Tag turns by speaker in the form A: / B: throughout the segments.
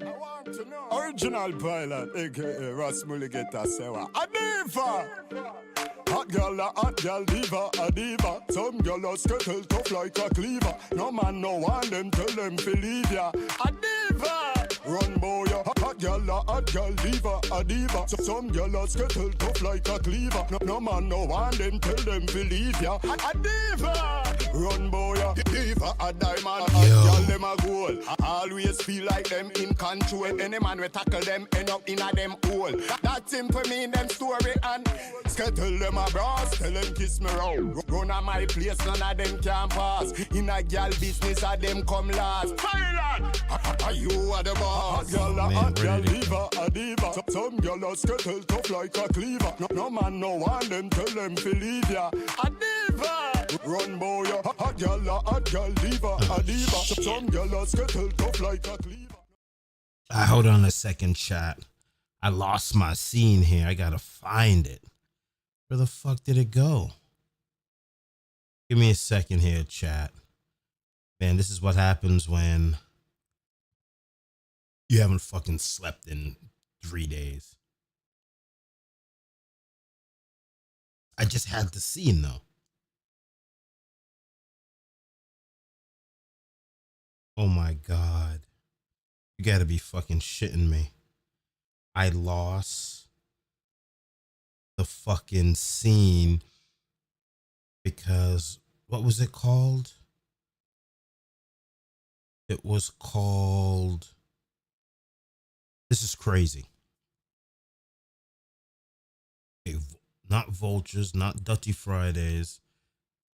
A: I want to know. Original pilot, aka Ross Mulligeta Sewa. Adiva! Hot girl diva, a diva. Some girl a skittle tough like a cleaver. No man no want them, tell them to leave ya. A diva! Run boy, hot girl diva, a diva. Some girl a skittle tough like a cleaver. No man no want them, tell them to leave ya. A diva! Run boy, diva, a diamond. Hot girl them a goal. Always feel like them in control. Any man we tackle them, end up in a them hole. That simple mean them story and skittle them a brass, tell them kiss me round. Run a my place, none of them can pass. In a girl business, a them come last. Pilot! You are the boss. Hot girl diva, a diva. Some girl a skittle tough like a cleaver. No man no want them, tell them to leave ya. A diva! Run boy, hot girl diva, a diva. Some girl a skittle tough like a cleaver.
B: Hold on a second, chat. I lost my scene here. I gotta find it. Where the fuck did it go? Give me a second here, chat. Man, this is what happens when you haven't fucking slept in 3 days. I just had the scene though. Oh my God. You gotta be fucking shitting me. I lost the fucking scene because what was it called? It was called, this is crazy. Okay, not Vultures, not Dirty Fridays,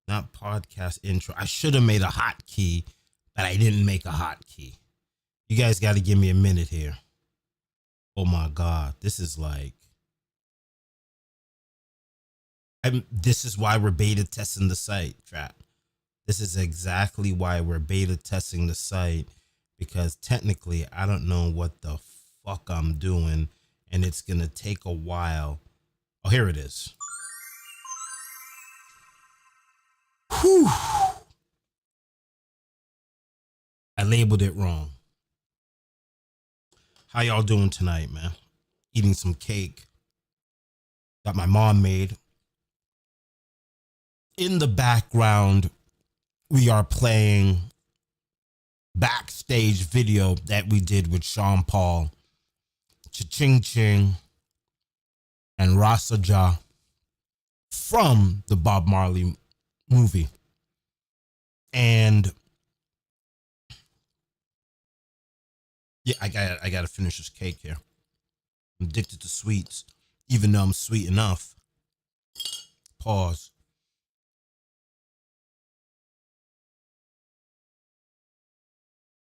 B: not podcast intro. I should have made a hotkey, but I didn't make a hotkey. You guys got to give me a minute here. Oh my God, this is like, this is why we're beta testing the site, chat. This is exactly why we're beta testing the site, because technically I don't know what the fuck I'm doing and it's going to take a while. Oh, here it is. Whew. I labeled it wrong. How y'all doing tonight, man? Eating some cake that my mom made. In the background, we are playing Backstage video that we did with Sean Paul, Cha-Ching Ching, and Rasaja from the Bob Marley movie. And yeah, I gotta finish this cake here. I'm addicted to sweets, even though I'm sweet enough. Pause.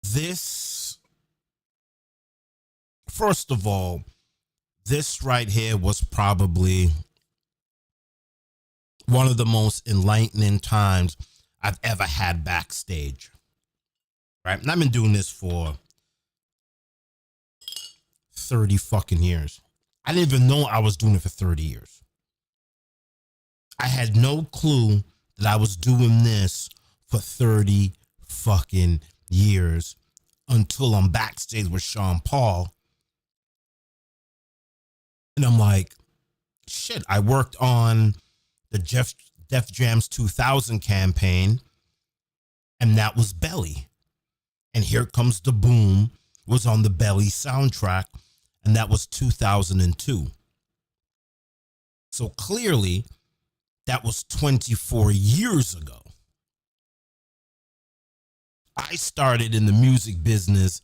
B: This, first of all, this right here was probably one of the most enlightening times I've ever had backstage. Right? And I've been doing this for 30 fucking years. I didn't even know I was doing it for 30 years. I had no clue that I was doing this for 30 fucking years until I'm backstage with Sean Paul. And I'm like, shit, I worked on the Def Jam's 2000 campaign, and that was Belly. And Here Comes the Boom was on the Belly soundtrack, and that was 2002. So clearly, that was 24 years ago. I started in the music business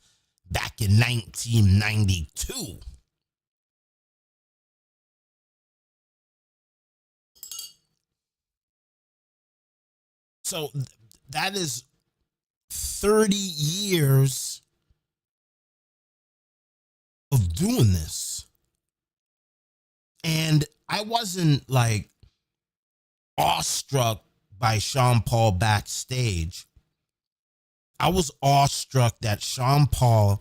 B: back in 1992. So that is 30 years of doing this. And I wasn't like awestruck by Sean Paul backstage. I was awestruck that Sean Paul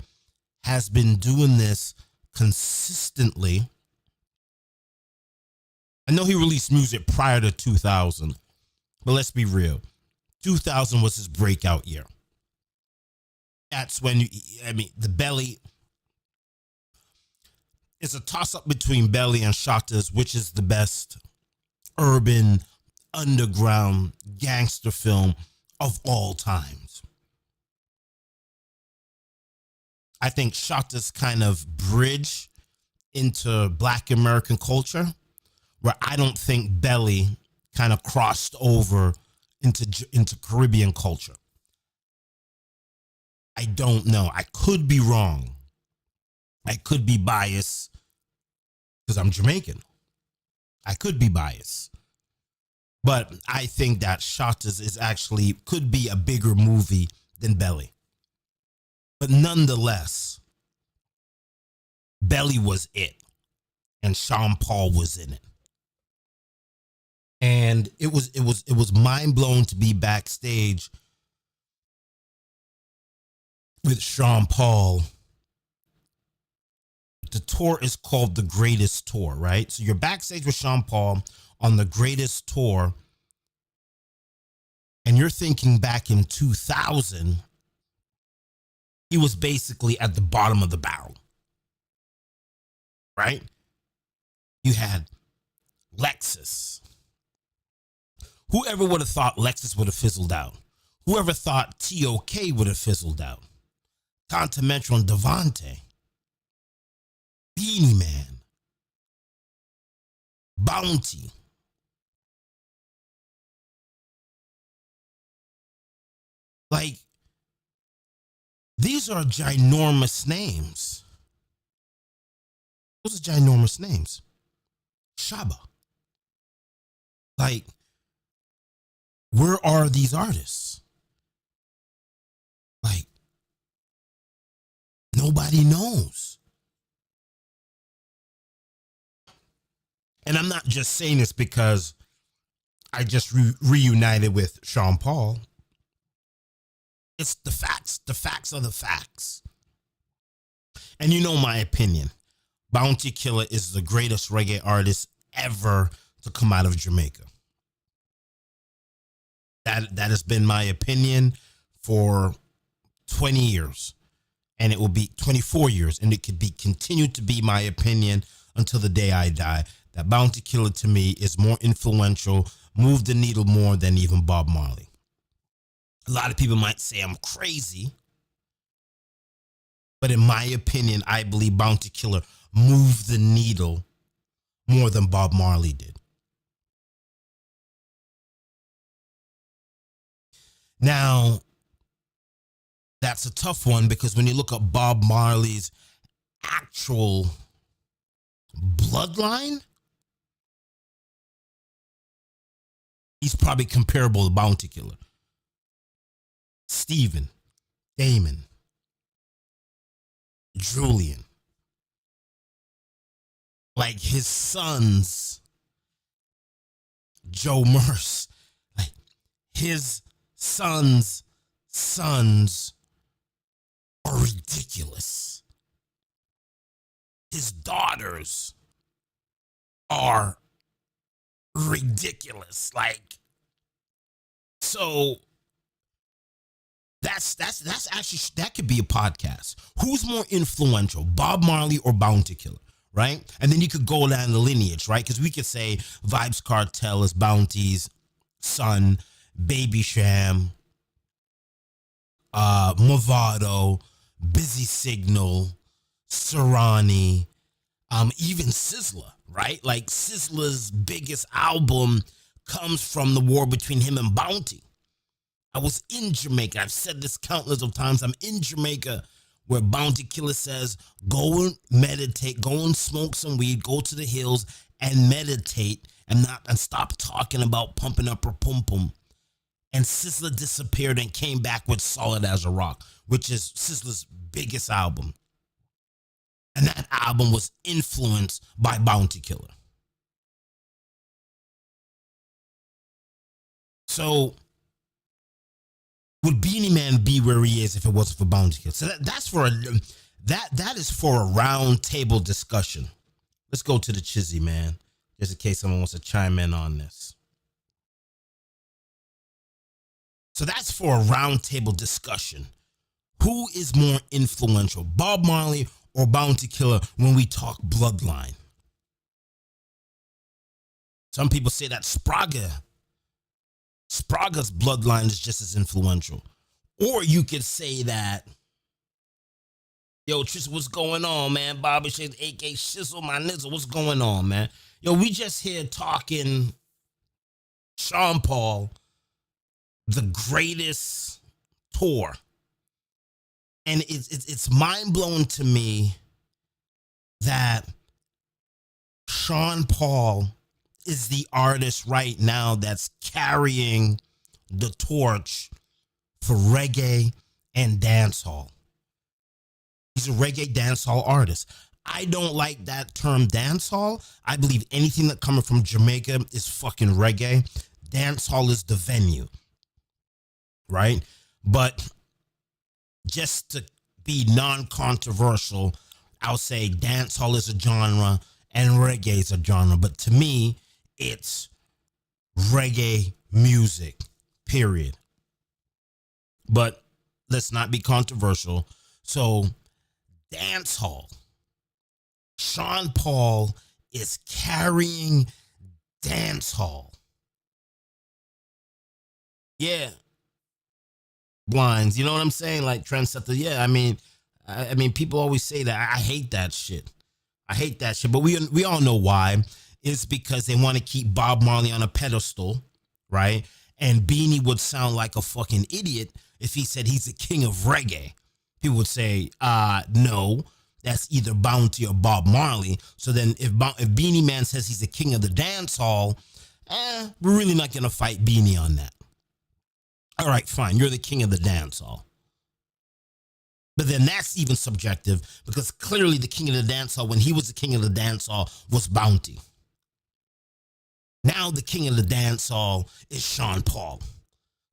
B: has been doing this consistently. I know he released music prior to 2000, but let's be real. 2000 was his breakout year. That's when, the Belly It's a toss-up between Belly and Shotta's, which is the best urban underground gangster film of all times. I think Shotta's kind of bridge into Black American culture, where I don't think Belly kind of crossed over into Caribbean culture. I don't know. I could be wrong. I could be biased because I'm Jamaican. I could be biased. But I think that Shotta's is actually could be a bigger movie than Belly. But nonetheless, Belly was it. And Sean Paul was in it. And it was mind blowing to be backstage with Sean Paul. The tour is called The Greatest Tour, right? So you're backstage with Sean Paul on The Greatest Tour, and you're thinking back in 2000, he was basically at the bottom of the barrel, right? You had Lexus. Whoever would have thought Lexus would have fizzled out? Whoever thought TOK would have fizzled out? Continental and Devante. Beanie Man. Bounty. Like, these are ginormous names. Those are ginormous names. Shabba. Like, where are these artists? Like, nobody knows. And I'm not just saying this because I just reunited with Sean Paul. It's the facts. The facts are the facts. And you know my opinion. Bounty Killer is the greatest reggae artist ever to come out of Jamaica. That has been my opinion for 20 years. And it will be 24 years. And it could be continued to be my opinion until the day I die. That Bounty Killer to me is more influential, moved the needle more than even Bob Marley. A lot of people might say I'm crazy. But in my opinion, I believe Bounty Killer moved the needle more than Bob Marley did. Now, that's a tough one because when you look at Bob Marley's actual bloodline, he's probably comparable to Bounty Killer. Stephen, Damon, Julian. Like his sons, Joe Merce, like his sons' are ridiculous. His daughters are ridiculous. Like, so that's actually, that could be a podcast. Who's more influential, Bob Marley or Bounty Killer, right? And then you could go down the lineage, right? Because we could say Vybz Kartel is Bounty's son, Baby Sham, Movado, Busy Signal, Serrani, even Sizzla, right? Like Sizzla's biggest album comes from the war between him and Bounty. I was in Jamaica. I've said this countless of times. I'm in Jamaica where Bounty Killer says, go and meditate, go and smoke some weed, go to the hills and meditate and stop talking about pumping up her pum pum. And Sizzla disappeared and came back with Solid as a Rock, which is Sizzla's biggest album. And that album was influenced by Bounty Killer. So would Beanie Man be where he is if it wasn't for Bounty Killer? So that is for a round table discussion. Let's go to the Chizzy, man, just in case someone wants to chime in on this. So that's for a round table discussion. Who is more influential, Bob Marley or bounty killer when we talk bloodline. Some people say that Spraga's bloodline is just as influential. Or you could say that, yo, Tristan, what's going on, man? Bobby Shades, AK Shizzle, my nizzle, what's going on, man? Yo, we just here talking Sean Paul, the greatest tour. And it's mind-blowing to me that Sean Paul is the artist right now that's carrying the torch for reggae and dancehall. He's a reggae dancehall artist. I don't like that term dancehall. I believe anything that coming from Jamaica is fucking reggae. Dancehall is the venue, right? But just to be non-controversial, I'll say dancehall is a genre and reggae is a genre. But to me, it's reggae music, period. But let's not be controversial. So dancehall, Sean Paul is carrying dancehall. Yeah. Blinds, you know what I'm saying? Like trendsetter. Yeah, I mean, people always say that. I hate that shit. I hate that shit. But we all know why. It's because they want to keep Bob Marley on a pedestal, right? And Beanie would sound like a fucking idiot if he said he's the king of reggae. People would say, no, that's either Bounty or Bob Marley. So then if Beanie Man says he's the king of the dance hall, we're really not going to fight Beanie on that. All right, fine. You're the king of the dance hall. But then that's even subjective because clearly the king of the dance hall, when he was the king of the dance hall, was Bounty. Now the king of the dance hall is Sean Paul.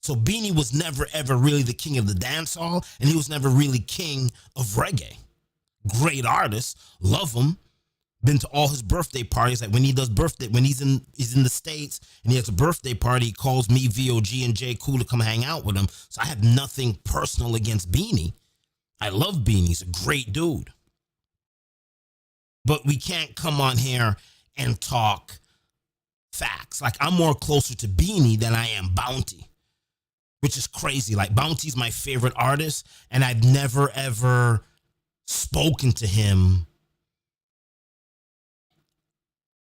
B: So Beanie was never, ever really the king of the dance hall, and he was never really king of reggae. Great artist. Love him. Been to all his birthday parties. Like when he does birthday, when he's in the States and he has a birthday party, he calls me, VOG, and J. Cool to come hang out with him. So I have nothing personal against Beanie. I love Beanie. He's a great dude. But we can't come on here and talk facts. Like I'm more closer to Beanie than I am Bounty, which is crazy. Like Bounty's my favorite artist, and I've never ever spoken to him.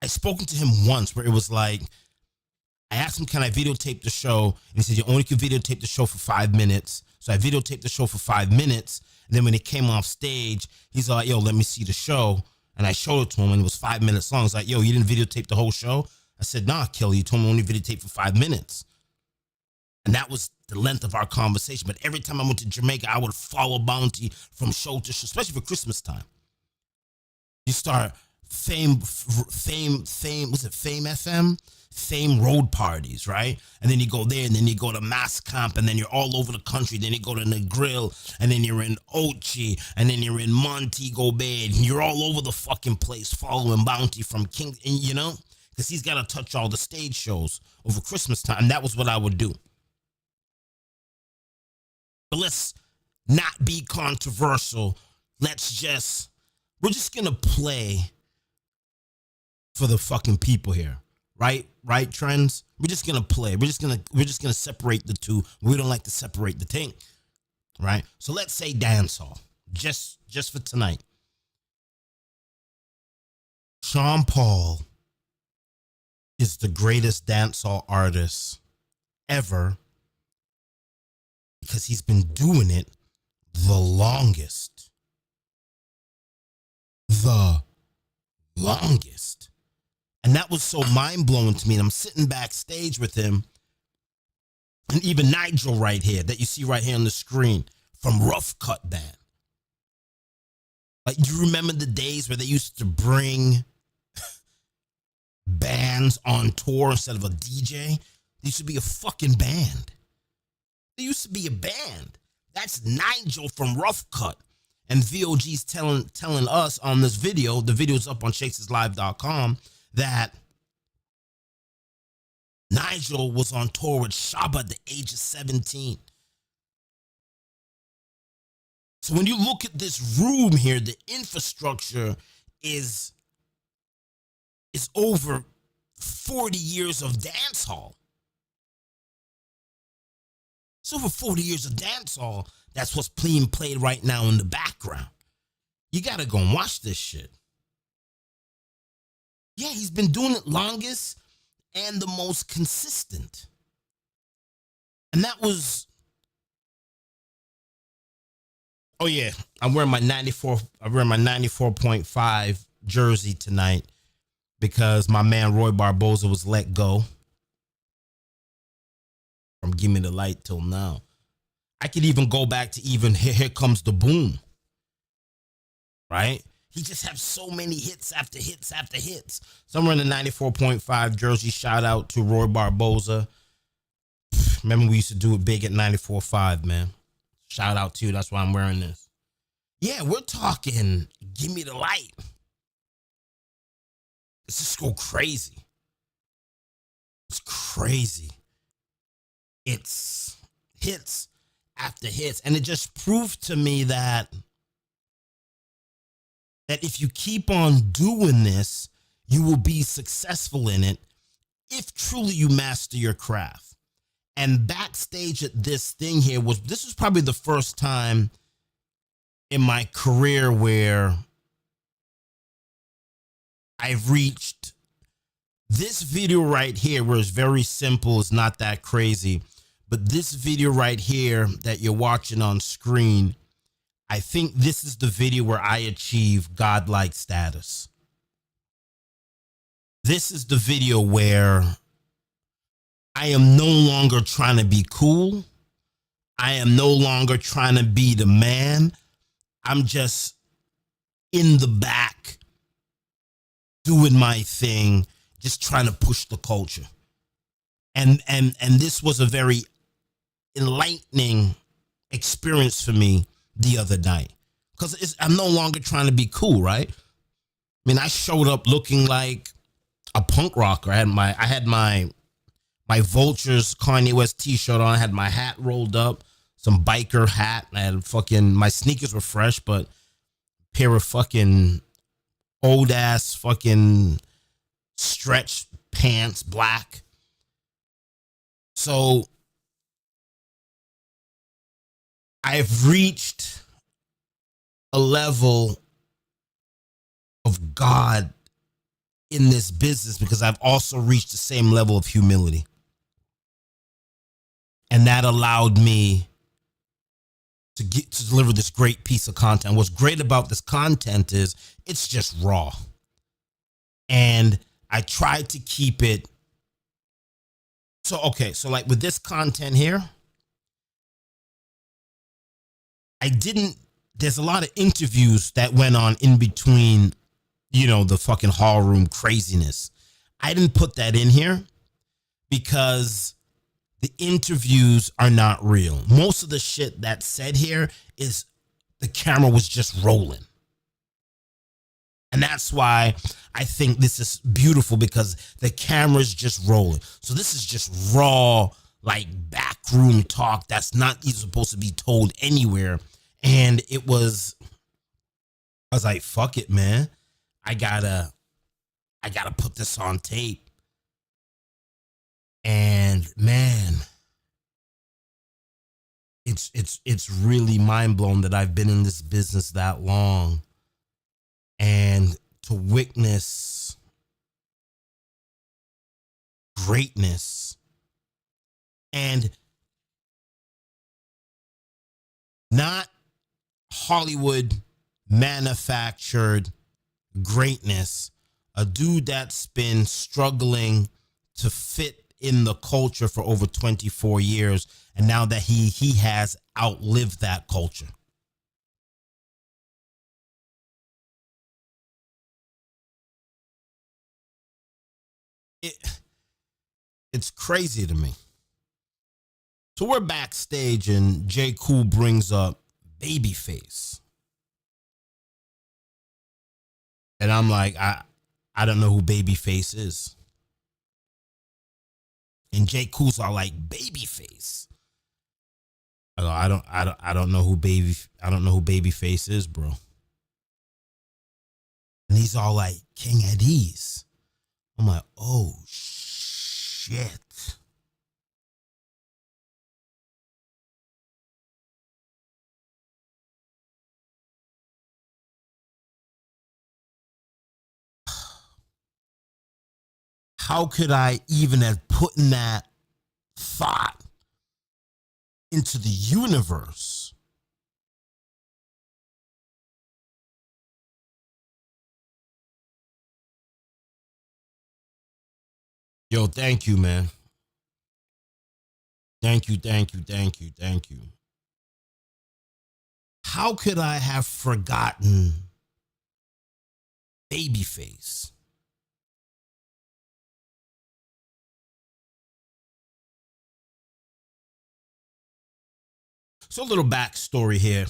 B: I spoken to him once where it was like, I asked him, can I videotape the show? And he said, you only can videotape the show for 5 minutes. So I videotaped the show for 5 minutes. And then when it came off stage, he's like, yo, let me see the show. And I showed it to him and it was 5 minutes long. He's like, yo, you didn't videotape the whole show? I said, nah, Kelly, you told me only videotape for 5 minutes. And that was the length of our conversation. But every time I went to Jamaica, I would follow Bounty from show to show, especially for Christmas time. You start Fame FM? Fame road parties, right? And then you go there, and then you go to Mass Camp, and then you're all over the country. Then you go to Negril, and then you're in Ochi, and then you're in Montego Bay, and you're all over the fucking place following Bounty from King, you know? Because he's got to touch all the stage shows over Christmas time. And that was what I would do. But let's not be controversial. We're just going to play for the fucking people here. Right, trends. We're just gonna play. We're just gonna separate the two. We don't like to separate the thing, right? So let's say dancehall, just for tonight. Sean Paul is the greatest dancehall artist ever because he's been doing it the longest. The longest. And that was so mind-blowing to me. And I'm sitting backstage with him. And even Nigel right here, that you see right here on the screen, from Rough Cut Band. Like, you remember the days where they used to bring bands on tour instead of a DJ? There used to be a fucking band. There used to be a band. That's Nigel from Rough Cut. And VOG's telling us on this video, the video's up on shakeslive.com, that Nigel was on tour with Shabba at the age of 17. So when you look at this room here, the infrastructure is over 40 years of dance hall. It's over 40 years of dance hall. That's what's being played right now in the background. You got to go and watch this shit. Yeah, he's been doing it longest and the most consistent. And that was, oh yeah, I'm wearing my 94.5 jersey tonight because my man Roy Barboza was let go from Give Me the Light till now. I could even go back to even Here Comes the Boom. Right? He just has so many hits after hits after hits. Somewhere in the 94.5 jersey. Shout out to Roy Barboza. Remember we used to do it big at 94.5, man. Shout out to you. That's why I'm wearing this. Yeah, we're talking Give Me the Light. Let's just go crazy. It's crazy. It's hits after hits. And it just proved to me that if you keep on doing this, you will be successful in it if truly you master your craft. And Backstage at this thing here this was probably the first time in my career where I've reached this video right here, where it's very simple, it's not that crazy. But this video right here that you're watching on screen, I think this is the video where I achieve godlike status. This is the video where I am no longer trying to be cool. I am no longer trying to be the man. I'm just in the back doing my thing, just trying to push the culture. And this was a very enlightening experience for me the other night, because I'm no longer trying to be cool, right? I mean, I showed up looking like a punk rocker. I had my Vultures Kanye West t-shirt on. I had my hat rolled up, some biker hat. I had my sneakers were fresh, but a pair of fucking old ass fucking stretch pants, black. So I've reached a level of God in this business because I've also reached the same level of humility. And that allowed me to deliver this great piece of content. What's great about this content is it's just raw. And I tried to keep it. So like with this content here, there's a lot of interviews that went on in between, the fucking hall room craziness. I didn't put that in here because the interviews are not real. Most of the shit that's said here is the camera was just rolling. And that's why I think this is beautiful, because the camera's just rolling. So this is just raw, like backroom talk that's not even supposed to be told anywhere. And I was like, fuck it, man. I gotta put this on tape. And man, it's really mind blowing that I've been in this business that long, and to witness greatness and not Hollywood manufactured greatness, a dude that's been struggling to fit in the culture for over 24 years, and now that he has outlived that culture. It's crazy to me. So we're backstage and J. Cool brings up Babyface. And I'm like, I don't know who Babyface is. And J. Cool's all like, Babyface? I don't know who Babyface is, bro. And he's all like, King at ease. I'm like, oh shit. How could I even have put in that thought into the universe? Yo, thank you, man. Thank you. How could I have forgotten Babyface? So a little backstory here.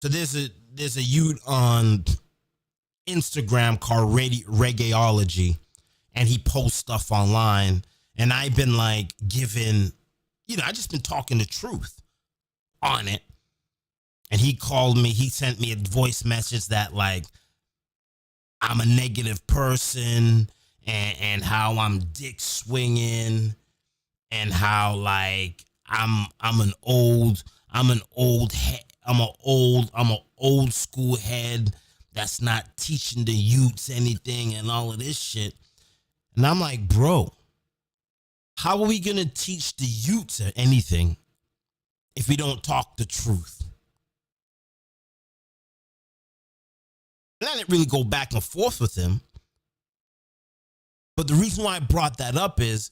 B: So there's a youth on Instagram called Reggaeology, and he posts stuff online. And I've been like giving, I just been talking the truth on it. And he called me, he sent me a voice message that like I'm a negative person and how I'm dick swinging and how like I'm an old school head that's not teaching the youths anything and all of this shit. And I'm like, bro, how are we gonna teach the youths anything if we don't talk the truth? And I didn't really go back and forth with him. But the reason why I brought that up is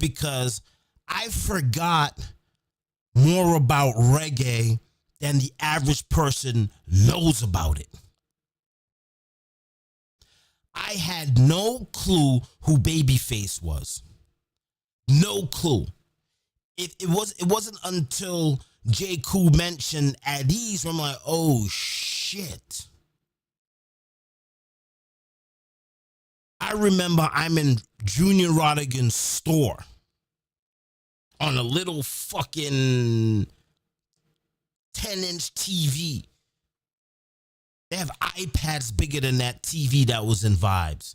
B: because I forgot more about reggae than the average person knows about it. I had no clue who Babyface was. No clue. It wasn't until J. Cool mentioned at ease where I'm like, oh shit. I remember I'm in Junior Rodigan's store on a little fucking 10-inch TV. They have iPads bigger than that TV that was in Vibes.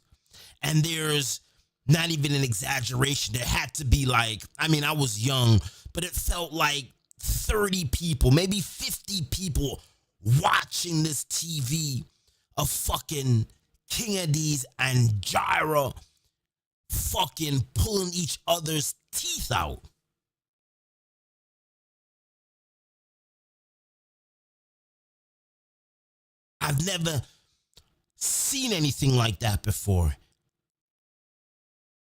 B: And there's not even an exaggeration. There had to be like, I was young, but it felt like 30 people, maybe 50 people watching this TV of fucking King of D's and Gyra fucking pulling each other's teeth out. I've never seen anything like that before.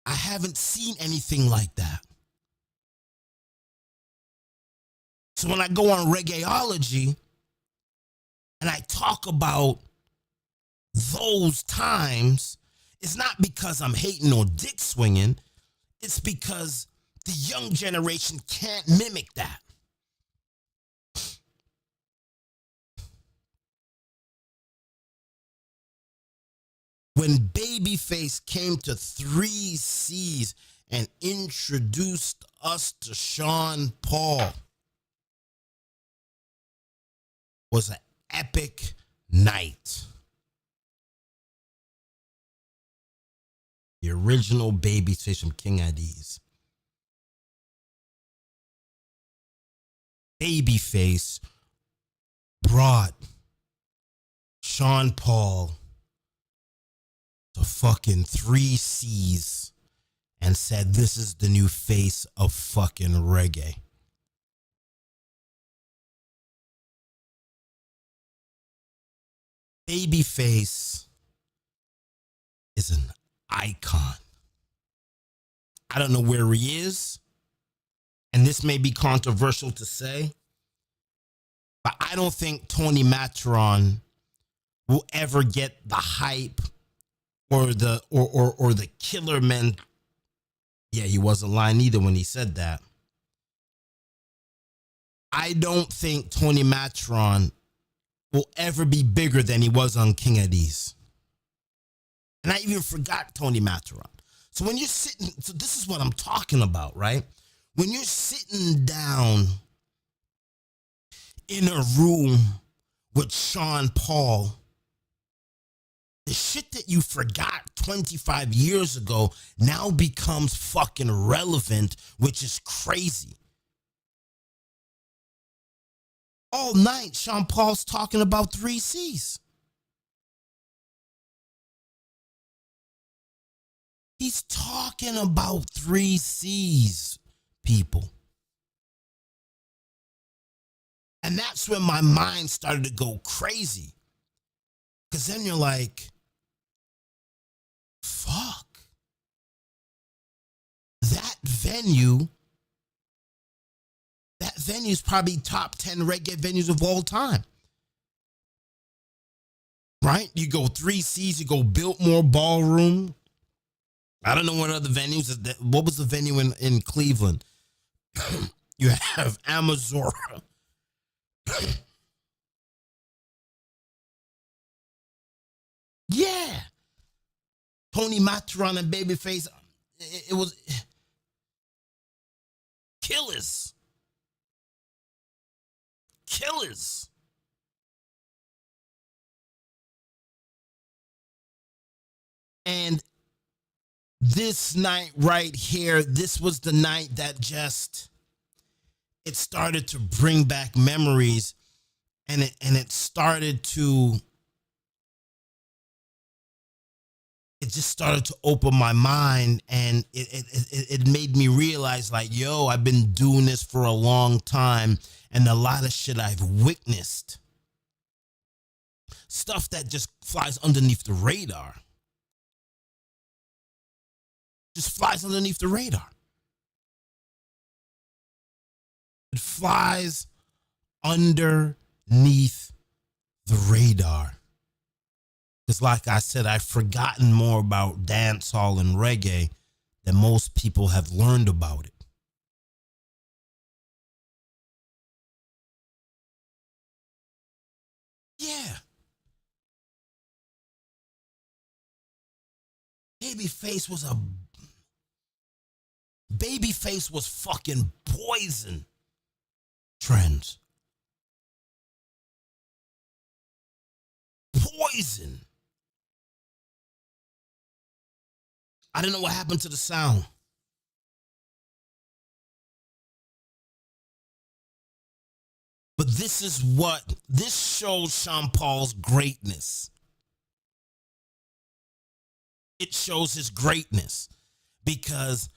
B: I haven't seen anything like that. So when I go on Reggaeology and I talk about those times, it's not because I'm hating or dick swinging. It's because the young generation can't mimic that. When Babyface came to 3C's and introduced us to Sean Paul, was an epic night. The original Babyface from King Addies. Babyface brought Sean Paul to fucking 3C's and said, this is the new face of fucking reggae. Babyface is an icon. I don't know where he is, and this may be controversial to say, but I don't think Tony Matron will ever get the hype or the killer men. Yeah, he wasn't lying either when he said that. I don't think Tony Matron will ever be bigger than he was on King Addies. And I even forgot Tony Matron. So when you're sitting, so this is what I'm talking about, right? When you're sitting down in a room with Sean Paul, the shit that you forgot 25 years ago now becomes fucking relevant, which is crazy. All night, Sean Paul's talking about 3 C's. He's talking about 3 C's, people. And that's when my mind started to go crazy. Because then you're like, fuck. That venue's probably top 10 reggae venues of all time. Right? You go 3 C's, you go Biltmore Ballroom. I don't know what other venues. What was the venue in Cleveland? You have Amazora. Yeah. Tony Matron and Babyface. It was killers. Killers. And this night right here, this was the night that it started to bring back memories, and it started to, it just started to open my mind, and it made me realize, like, yo, I've been doing this for a long time, and a lot of shit I've witnessed, stuff that just flies underneath the radar. Just flies underneath the radar. It flies underneath the radar. Because like I said, I've forgotten more about dancehall and reggae than most people have learned about it. Yeah. Babyface was fucking poison. Trends. Poison. I don't know what happened to the sound. But this shows Sean Paul's greatness. It shows his greatness because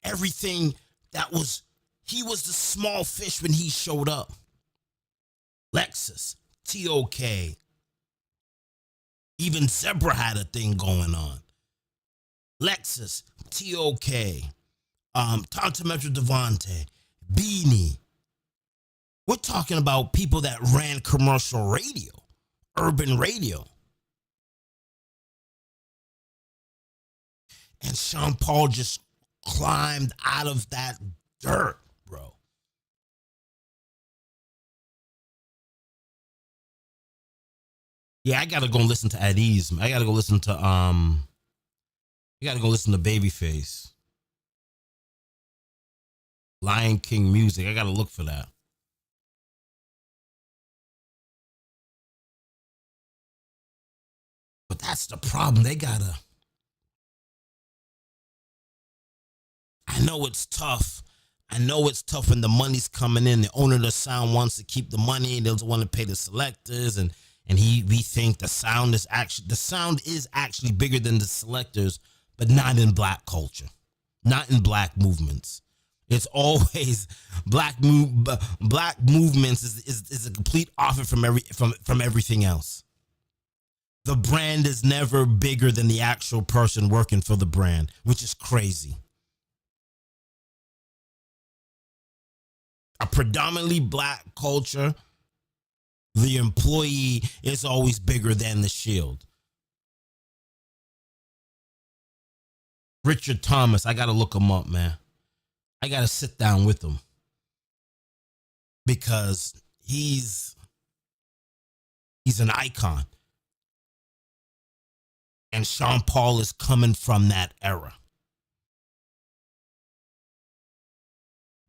B: everything he was the small fish when he showed up. Lexus, TOK, even Zebra had a thing going on. Lexus, TOK, Tonto Metro Devante, Beanie. We're talking about people that ran commercial radio, urban radio. And Sean Paul just climbed out of that dirt, bro. Yeah, I gotta go listen to enʻlītnm. I gotta go listen to Babyface. Lion King music. I gotta look for that. But that's the problem. I know it's tough. I know it's tough when the money's coming in. The owner of the sound wants to keep the money. He doesn't want to pay the selectors, and we think the sound is actually bigger than the selectors, but not in black culture, not in black movements. It's always black movements is a complete opposite from everything else. The brand is never bigger than the actual person working for the brand, which is crazy. A predominantly black culture, the employee is always bigger than the shield. Richard Thomas, I got to look him up, man. I got to sit down with him because he's an icon. And Sean Paul is coming from that era.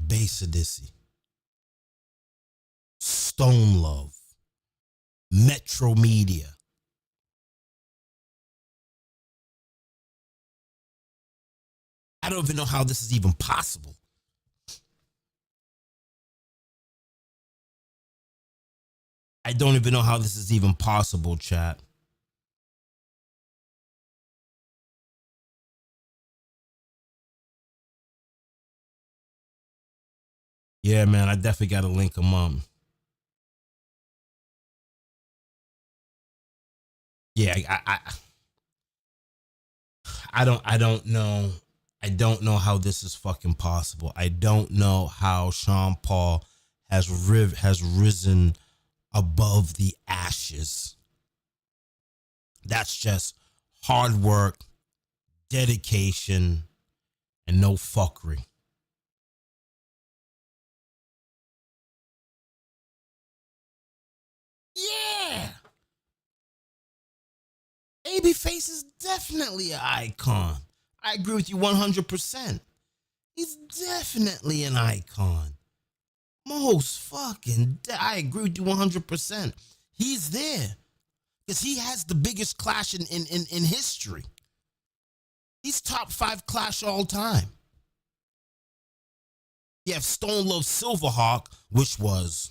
B: Bass Odyssey. Stone Love, Metro Media. I don't even know how this is even possible. I don't even know how this is even possible, chat. Yeah, man, I definitely got to link them up. Yeah, I don't know. I don't know how this is fucking possible. I don't know how Sean Paul has risen above the ashes. That's just hard work, dedication, and no fuckery. Yeah. Babyface is definitely an icon. I agree with you 100%. He's definitely an icon. I agree with you 100%. He's there because he has the biggest clash in history. He's top 5 clash all time. You have Stone Love Silverhawk, which was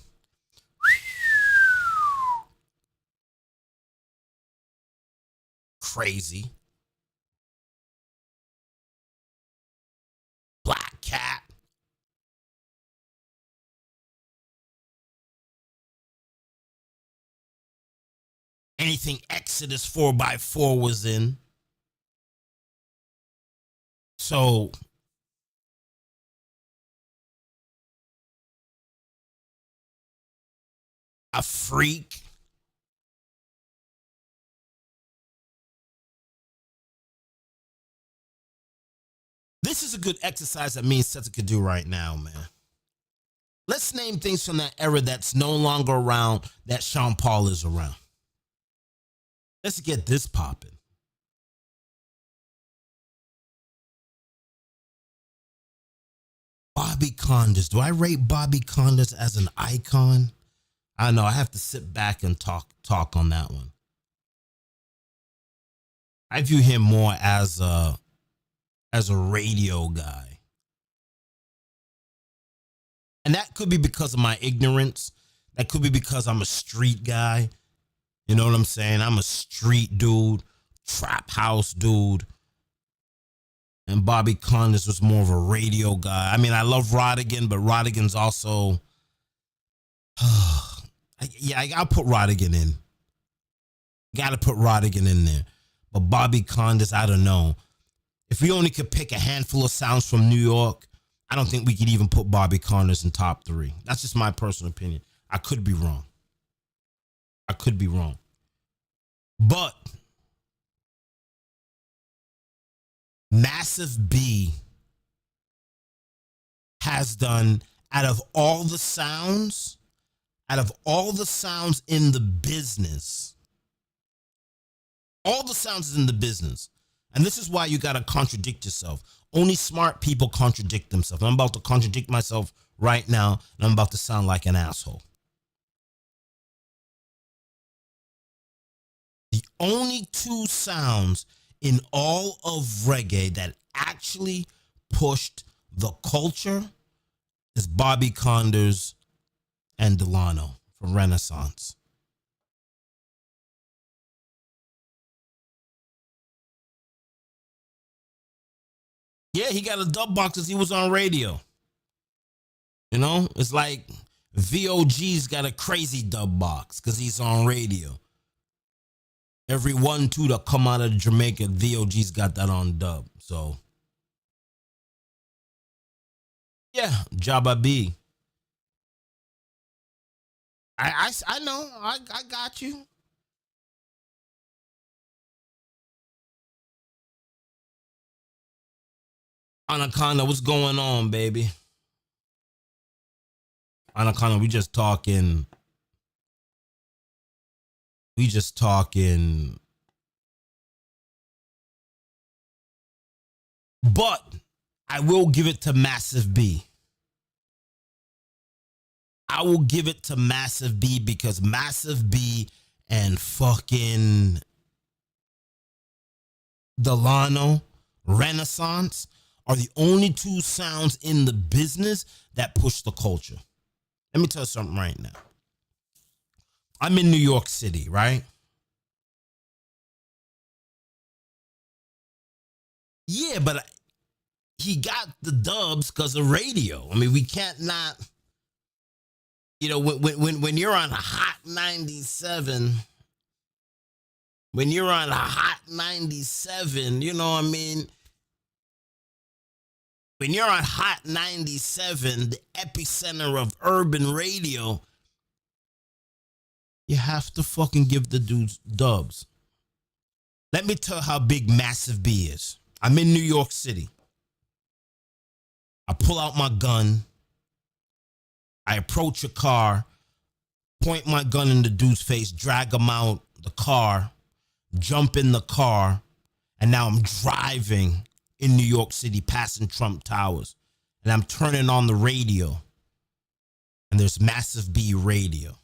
B: crazy. Black Cat. Anything Exodus 4x4 was in. So a freak. This is a good exercise that me and Seth could do right now, man. Let's name things from that era that's no longer around that Sean Paul is around. Let's get this popping. Bobby Condas. Do I rate Bobby Condas as an icon? I know I have to sit back and talk on that one. I view him more as a radio guy. And that could be because of my ignorance. That could be because I'm a street guy. You know what I'm saying? I'm a street dude, trap house dude. And Bobby Condas was more of a radio guy. I mean, I love Rodigan, but Rodigan's also... I'll put Rodigan in. Got to put Rodigan in there. But Bobby Condas, I don't know. If we only could pick a handful of sounds from New York, I don't think we could even put Bobby Condas in top 3. That's just my personal opinion. I could be wrong. But Massive B has done, out of all the sounds in the business, and this is why you got to contradict yourself. Only smart people contradict themselves. I'm about to contradict myself right now, and I'm about to sound like an asshole. The only 2 sounds in all of reggae that actually pushed the culture is Bobby Condas and Delano from Renaissance. Yeah, he got a dub box because he was on radio. You know, it's like VOG's got a crazy dub box because he's on radio. Every 1-2 that come out of Jamaica, VOG's got that on dub. So, yeah, Jabba B. I know. I got you. Anaconda, what's going on, baby? Anaconda, we just talking. But I will give it to Massive B. I will give it to Massive B because Massive B and fucking Delano Renaissance are the only two sounds in the business that push the culture. Let me tell you something right now. I'm in New York City, right? Yeah, but he got the dubs because of radio. I mean, we can't not, you know, when you're on a hot 97, when you're on a hot 97, you know what I mean? When you're on hot 97, the epicenter of urban radio, you have to fucking give the dudes dubs. Let me tell you how big Massive B is. I'm in New York City. I pull out my gun. I approach a car, point my gun in the dude's face, drag him out the car, jump in the car, and now I'm driving in New York City, passing Trump Towers, and I'm turning on the radio, and there's Massive B radio.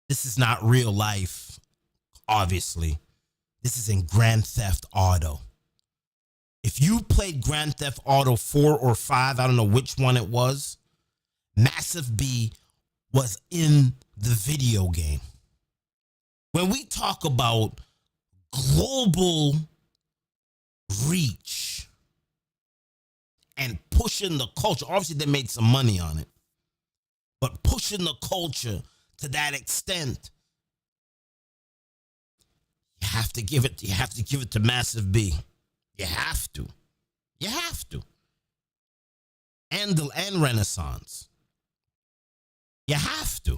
B: This is not real life, obviously. This is in Grand Theft Auto. If you played Grand Theft Auto 4 or 5, I don't know which one it was, Massive B was in the video game. When we talk about global reach and pushing the culture, obviously they made some money on it, but pushing the culture to that extent, you have to give it to Massive B. You have to. And Renaissance. You have to.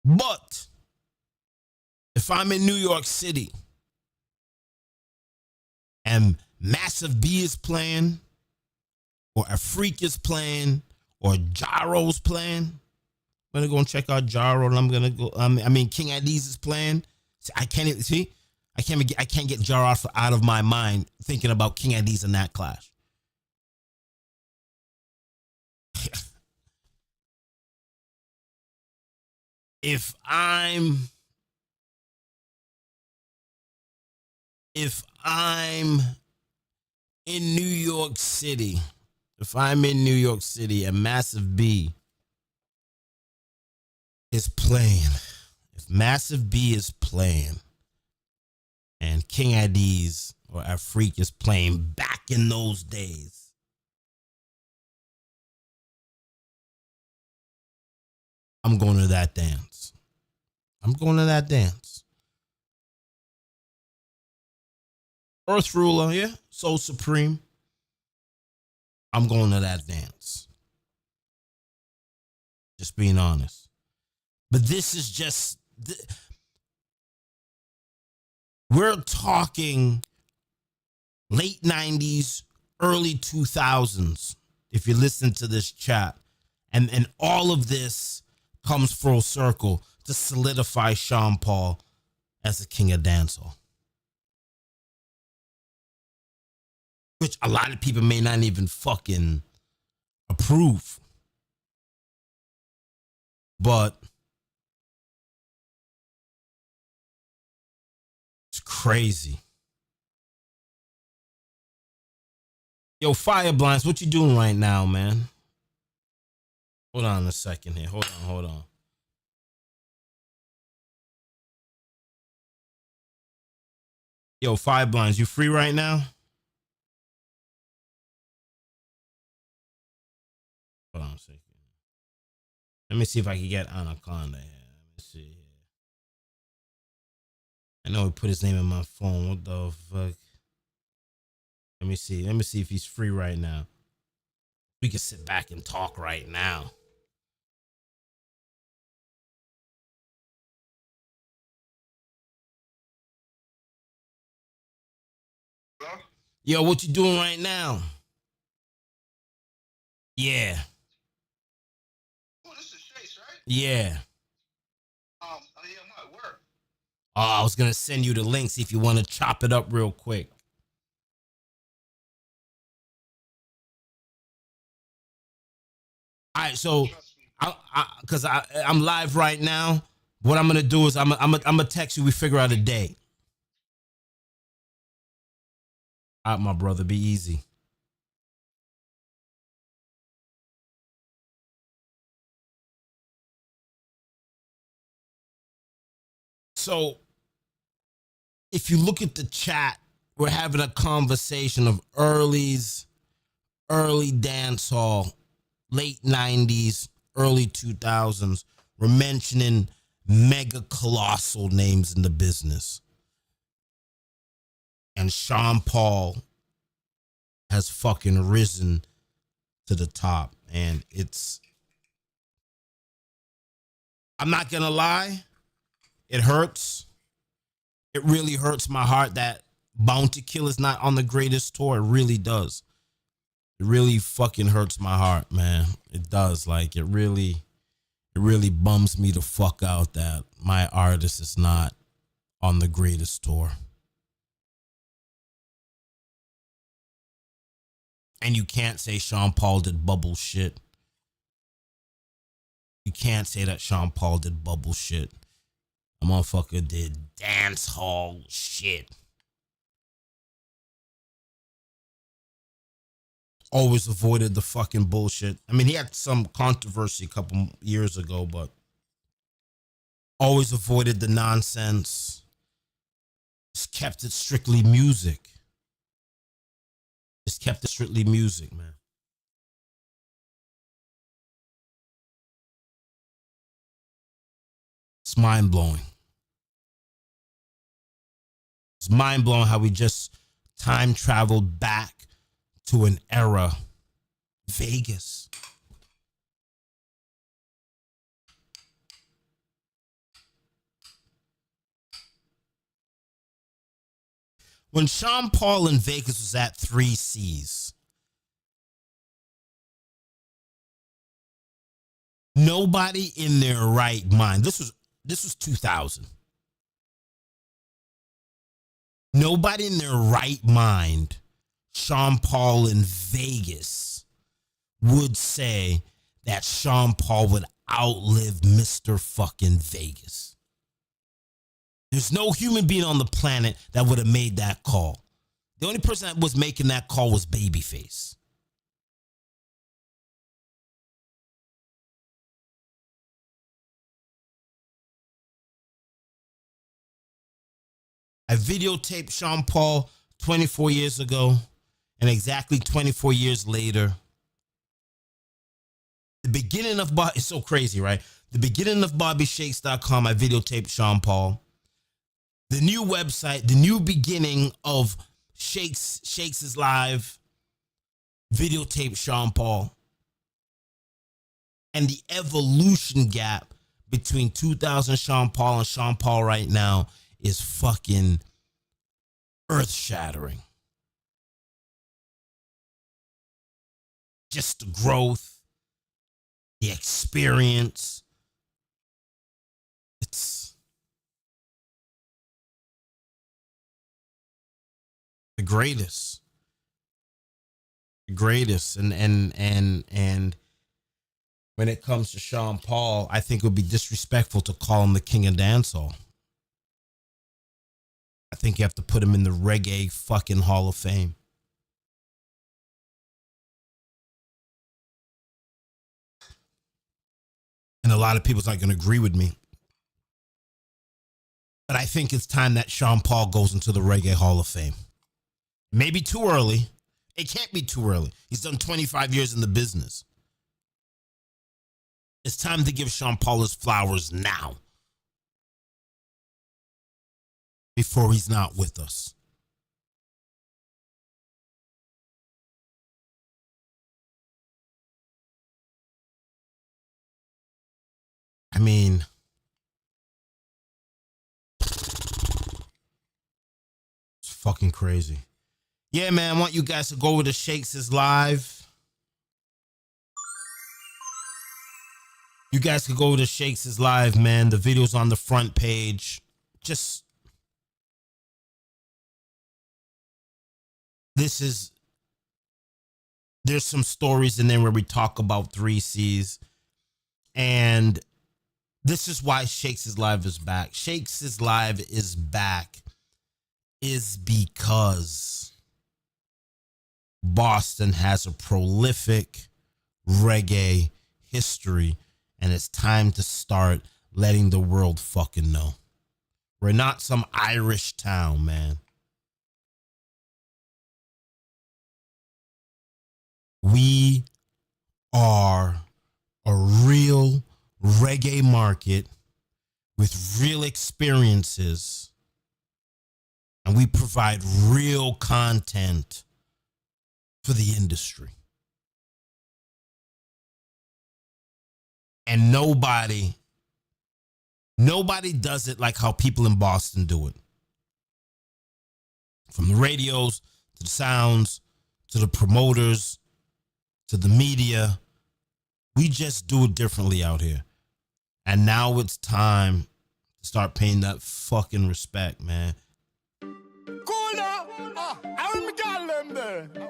B: But if I'm in New York City and Massive B is playing, or Afrique is playing, or Jaro's playing, I'm gonna go and check out Jaro, and I'm gonna go. King Addies is playing. I can't get Jaro out of my mind thinking about King Addies and that clash. If I'm in New York City, and Massive B is playing, if Massive B is playing, and King Addies or Afrique is playing back in those days, I'm going to that dance. Earth Ruler, yeah, Soul Supreme. I'm going to that dance. Just being honest. But this is just, we're talking late 90s, early 2000s, if you listen to this chat. And all of this comes full circle to solidify Sean Paul as the king of dancehall. Which a lot of people may not even fucking approve. But it's crazy. Yo, Fireblinds, what you doing right now, man? Hold on a second here. Hold on. Yo, Fireblinds, you free right now? Hold on a second. Let me see if I can get Anaconda here. Let me see here. I know he put his name in my phone. What the fuck? Let me see if he's free right now. We can sit back and talk right now.
C: Hello?
B: Yo, what you doing right now? Yeah.
C: Oh, this is Chase, right?
B: Yeah.
C: I'm at work.
B: Oh, I was gonna send you the link, see if you want to chop it up real quick. All right, so
C: Trust me.
B: because I'm live right now. What I'm gonna do is I'm gonna text you. We figure out a day. All right, my brother, be easy. So if you look at the chat, we're having a conversation of early dance hall, late 90s, early 2000s. We're mentioning mega colossal names in the business. And Sean Paul has fucking risen to the top. And I'm not gonna lie, it hurts. It really hurts my heart that Bounty Killer's not on the greatest tour. It really does. It really fucking hurts my heart, man. It does. Like, it really bums me the fuck out that my artist is not on the greatest tour. And you can't say Sean Paul did bubble shit. You can't say that Sean Paul did bubble shit. A motherfucker did dance hall shit. Always avoided the fucking bullshit. I mean, he had some controversy a couple years ago, but always avoided the nonsense. Just kept it strictly music. Just kept it strictly music, man. It's mind blowing. It's mind blowing how we just time traveled back to an era, Vegas. When Sean Paul in Vegas was at 3C's, nobody in their right mind. This was 2000. Nobody in their right mind, Sean Paul in Vegas, would say that Sean Paul would outlive Mr. fucking Vegas. There's no human being on the planet that would have made that call. The only person that was making that call was Babyface. I videotaped Sean Paul 24 years ago, and exactly 24 years later, the beginning of it's so crazy, right? The beginning of BobbyShakes.com, I videotaped Sean Paul. The new website, the new beginning of Shakes is Live, videotape Sean Paul. And the evolution gap between 2000 Sean Paul and Sean Paul right now is fucking earth-shattering. Just the growth, the experience. It's the greatest. The greatest. And when it comes to Sean Paul, I think it would be disrespectful to call him the king of dancehall. I think you have to put him in the reggae fucking Hall of Fame. And a lot of people's not going to agree with me. But I think it's time that Sean Paul goes into the Reggae Hall of Fame. Maybe too early. It can't be too early. He's done 25 years in the business. It's time to give Sean Paul his flowers now, before he's not with us. I mean, it's fucking crazy. Yeah, man, I want you guys to go over to Shakes is Live. You guys could go over to Shakes is Live, man. The video's on the front page. This is There's some stories in there where we talk about 3Cs. And this is why Shakes is Live is back. Shakes is Live is back is because Boston has a prolific reggae history, and it's time to start letting the world fucking know. We're not some Irish town, man. We are a real reggae market with real experiences, and we provide real content for the industry. And nobody does it like how people in Boston do it. From the radios to the sounds to the promoters to the media, we just do it differently out here. And now it's time to start paying that fucking respect, man.
A: I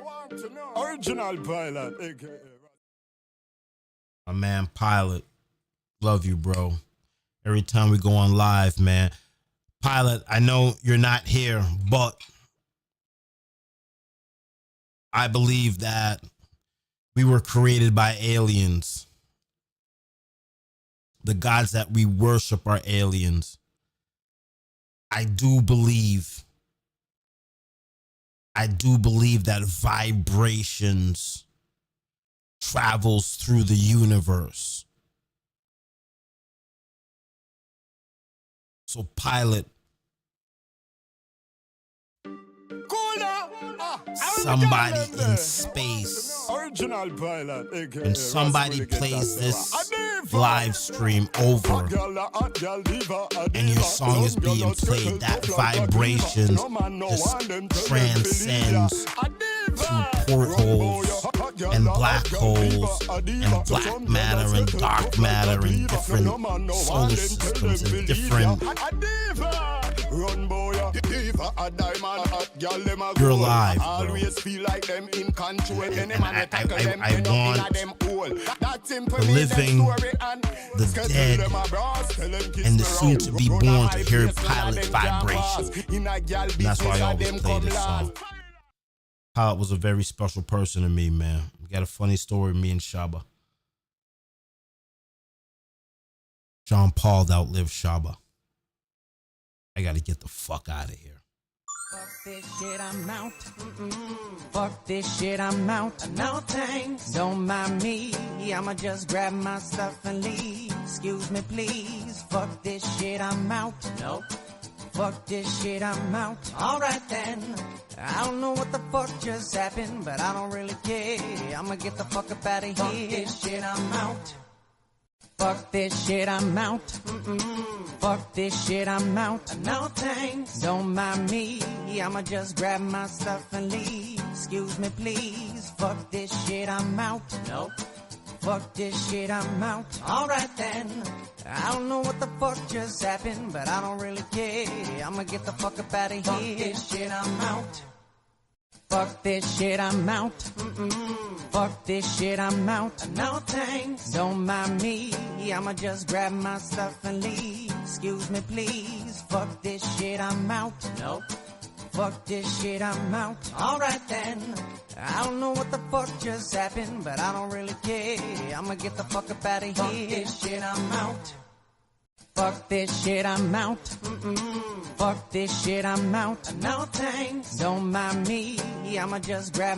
A: want to know. Original Pilot, aka.
B: My man Pilot, love you, bro. Every time we go on live, man. Pilot, I know you're not here, but I believe that we were created by aliens. The gods that we worship are aliens. I do believe that vibrations travels through the universe. So, Pilot, somebody in space,
A: Original Pilot, aka.
B: when somebody plays this live stream over and your song is being played, that vibration just transcends through portholes and black holes and black matter and dark matter and different solar systems and different. You're alive, bro. I want the living, the dead, and the soon-to-be born to hear Pilot vibration. And that's why I always play this song. Pilot was a very special person to me, man. We got a funny story with me and Shaba. John Paul outlived Shaba. I gotta get the fuck out of here.
D: Fuck this shit, I'm out. Fuck this shit, I'm out. No thanks, don't mind me. I'ma just grab my stuff and leave. Excuse me, please. Fuck this shit, I'm out. Nope. Fuck this shit, I'm out. Alright then. I don't know what the fuck just happened, but I don't really care. I'ma get the fuck up out of here. Fuck this shit, I'm out. Fuck this shit, I'm out. Fuck this shit, I'm out. No thanks, don't mind me. I'ma just grab my stuff and leave. Excuse me, please. Fuck this shit, I'm out. Nope. Fuck this shit, I'm out. Alright then. I don't know what the fuck just happened, but I don't really care. I'ma get the fuck up out of here. Fuck this shit, I'm out. Fuck this shit, I'm out. Fuck this shit, I'm out. No thanks, don't mind me. I'ma just grab my stuff and leave. Excuse me, please. Fuck this shit, I'm out. Nope. Fuck this shit, I'm out. Alright then. I don't know what the fuck just happened, but I don't really care. I'ma get the fuck up out of here. Fuck this shit, I'm out. Fuck this shit, I'm out. Fuck this shit, I'm out. No thanks, don't mind me. I'ma just grab